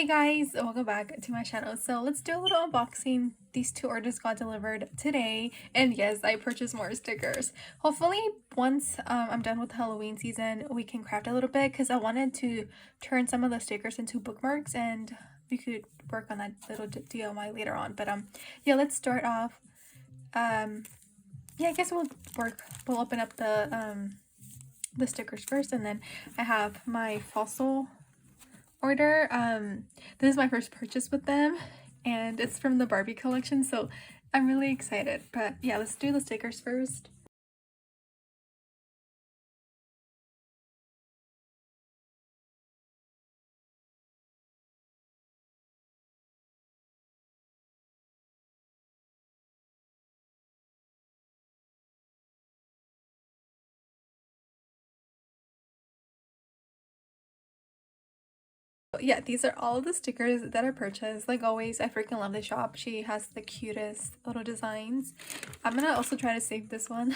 Hey guys, welcome back to my channel. So let's do a little unboxing. These two orders got delivered today, and yes, I purchased more stickers. Hopefully once I'm done with Halloween season, we can craft a little bit, because I wanted to turn some of the stickers into bookmarks and we could work on that little DIY later on. But yeah, let's start off. Yeah, I guess we'll open up the stickers first, and then I have my fossil order. This is my first purchase with them, and it's from the Barbie collection, so I'm really excited. But yeah, let's do the stickers first. Yeah, these are all of the stickers that I purchased. Like always, I freaking love the shop. She has the cutest little designs. I'm gonna also try to save this one.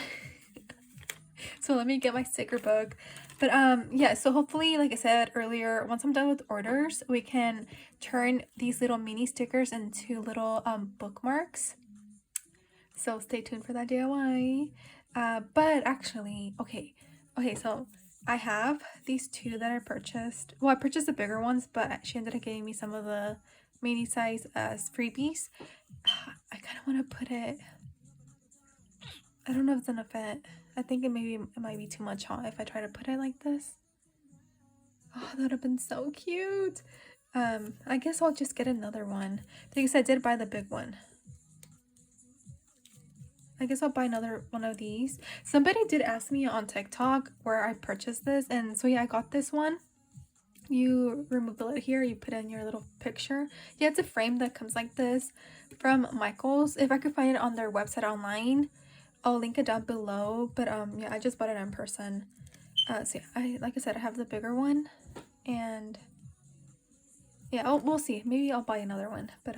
So let me get my sticker book. But yeah, so hopefully, like I said earlier, once I'm done with orders, we can turn these little mini stickers into little bookmarks. So stay tuned for that DIY. But actually, okay, so I have these two that I purchased. Well, I purchased the bigger ones, but she ended up giving me some of the mini size as freebies. I kind of want to put it, I don't know if it's gonna fit. I think it might be too much, huh, if I try to put it like this. Oh, that would have been so cute. I guess I'll just get another one, because I did buy the big one. I guess I'll buy another one of these. Somebody did ask me on TikTok where I purchased this, and so yeah, I got this one. You remove the lid here, you put in your little picture. Yeah, it's a frame that comes like this from Michael's. If I could find it on their website online, I'll link it down below. But yeah, I just bought it in person. So yeah, like I said, I have the bigger one, and yeah, we'll see. Maybe I'll buy another one. But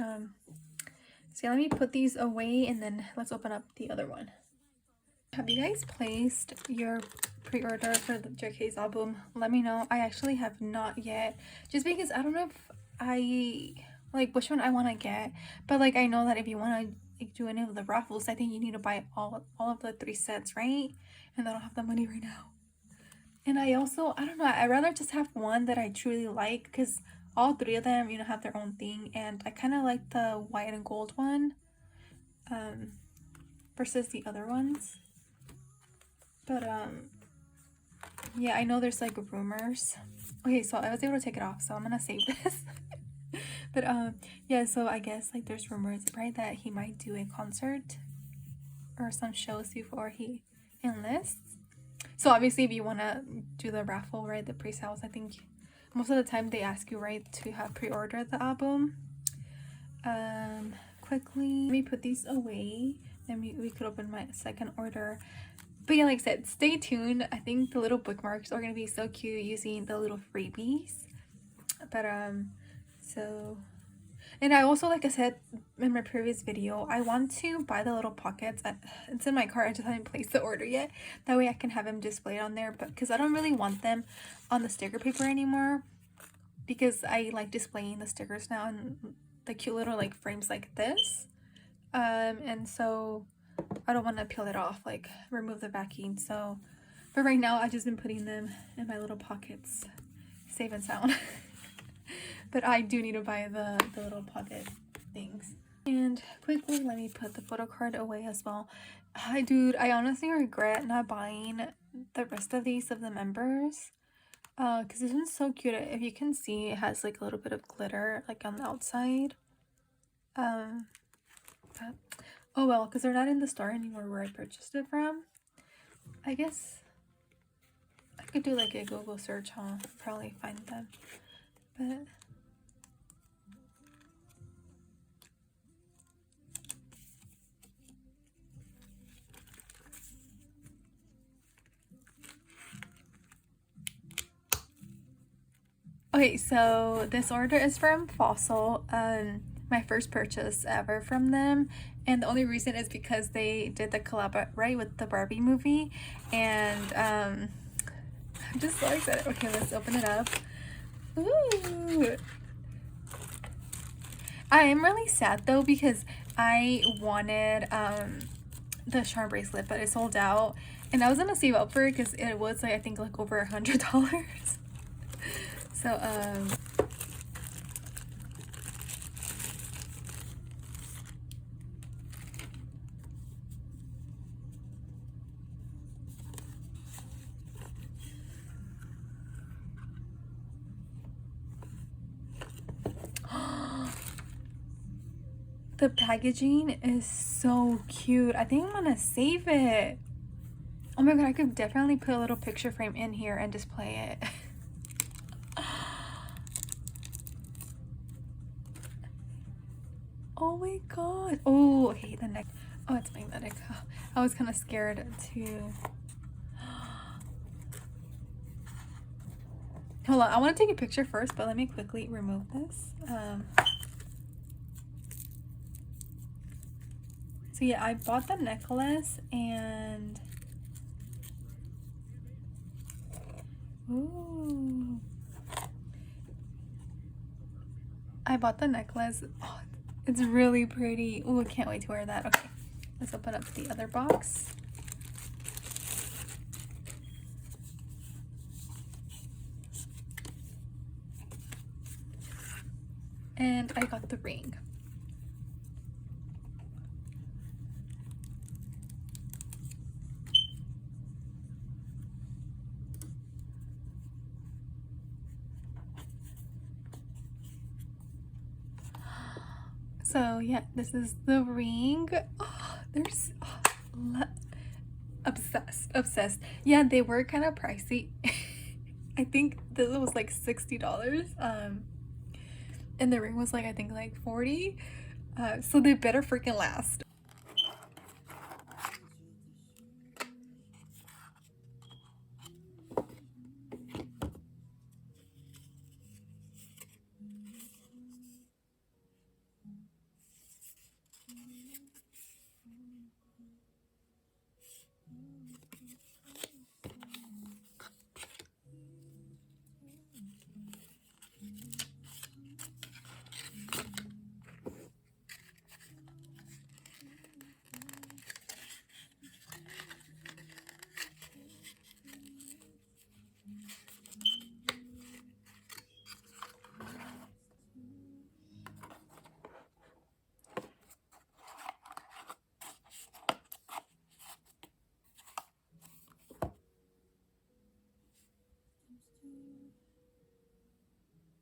so yeah, let me put these away, and then let's open up the other one. Have you guys placed your pre-order for the JK's album? Let me know. I actually have not yet, just because I don't know if I like which one I want to get, but like I know that if you want to do any of the raffles, I think you need to buy all of the 3 sets, right? And I don't have the money right now. And I don't know, I'd rather just have one that I truly like, because all 3 of them, you know, have their own thing, and I kind of like the white and gold one versus the other ones. But yeah, I know there's like rumors. Okay, so I was able to take it off, so I'm gonna save this. But yeah, so I guess like there's rumors, right, that he might do a concert or some shows before he enlists. So obviously, if you want to do the raffle, right, the pre-sales, I think most of the time they ask you, right, to have pre-ordered the album. Quickly, let me put these away, then we could open my second order. But yeah, like I said, stay tuned. I think the little bookmarks are gonna be so cute using the little freebies. But so, and I also, like I said in my previous video, I want to buy the little pockets. It's in my cart. I just haven't placed the order yet. That way I can have them displayed on there. But because I don't really want them on the sticker paper anymore, because I like displaying the stickers now in the cute little like frames like this. And so I don't want to peel it off, like remove the backing. So but right now I've just been putting them in my little pockets, safe and sound. But I do need to buy the little pocket things. And quickly, let me put the photo card away as well. Dude, I honestly regret not buying the rest of these of the members, because this one's so cute. If you can see, it has like a little bit of glitter like on the outside. But, oh well, because they're not in the store anymore where I purchased it from. I guess I could do like a Google search, huh? Probably find them. But okay, so this order is from Fossil. My first purchase ever from them, and the only reason is because they did the collab, right, with the Barbie movie, and I'm just so excited. Okay, let's open it up. Ooh, I am really sad though because I wanted the charm bracelet, but it sold out, and I was gonna save up for it because it was like I think like over $100. So the packaging is so cute. I think I'm gonna save it. Oh my god, I could definitely put a little picture frame in here and display it. Oh my god. Oh, okay, the neck. Oh, it's magnetic. I was kind of scared to. Hold on, I want to take a picture first, but let me quickly remove this. So yeah, I bought the necklace and ooh, I bought the necklace. Oh, it's really pretty. Oh, I can't wait to wear that. Okay, let's open up the other box. And I got the ring. So yeah, this is the ring. Oh, there's obsessed. Yeah, they were kind of pricey. I think this was like $60. And the ring was like I think like 40. So they better freaking last.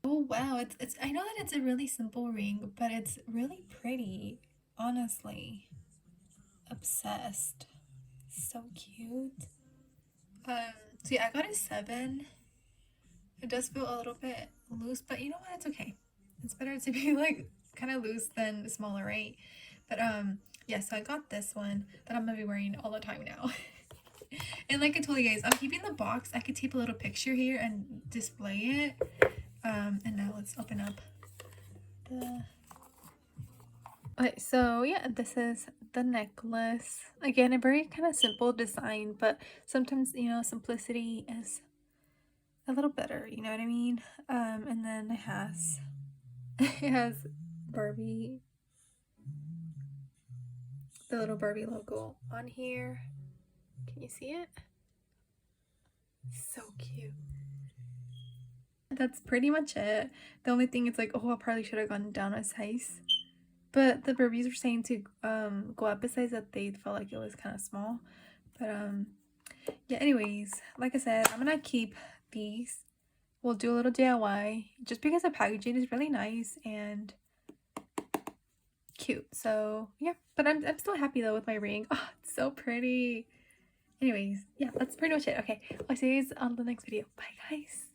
Oh wow, it's I know that it's a really simple ring, but it's really pretty. Honestly, obsessed. So cute. So yeah, I got a 7. It does feel a little bit loose, but you know what? It's okay. It's better to be like kind of loose than smaller, right? But yeah, so I got this one that I'm gonna be wearing all the time now. And like I told you guys, I'm keeping the box. I could tape a little picture here and display it. And now let's open up the. Okay, so yeah, this is the necklace. Again, a very kind of simple design, but sometimes you know simplicity is a little better. You know what I mean? And then it has it has Barbie, the little Barbie logo on here. Can you see it? So cute. That's pretty much it. The only thing is like, oh, I probably should have gone down a size. But the reviews were saying to go up a size, that they felt like it was kind of small. But yeah, anyways, like I said, I'm gonna keep these. We'll do a little DIY just because the packaging is really nice and cute. So yeah, but I'm still happy though with my ring. Oh, it's so pretty. Anyways, yeah, that's pretty much it. Okay, I'll see you guys on the next video. Bye guys.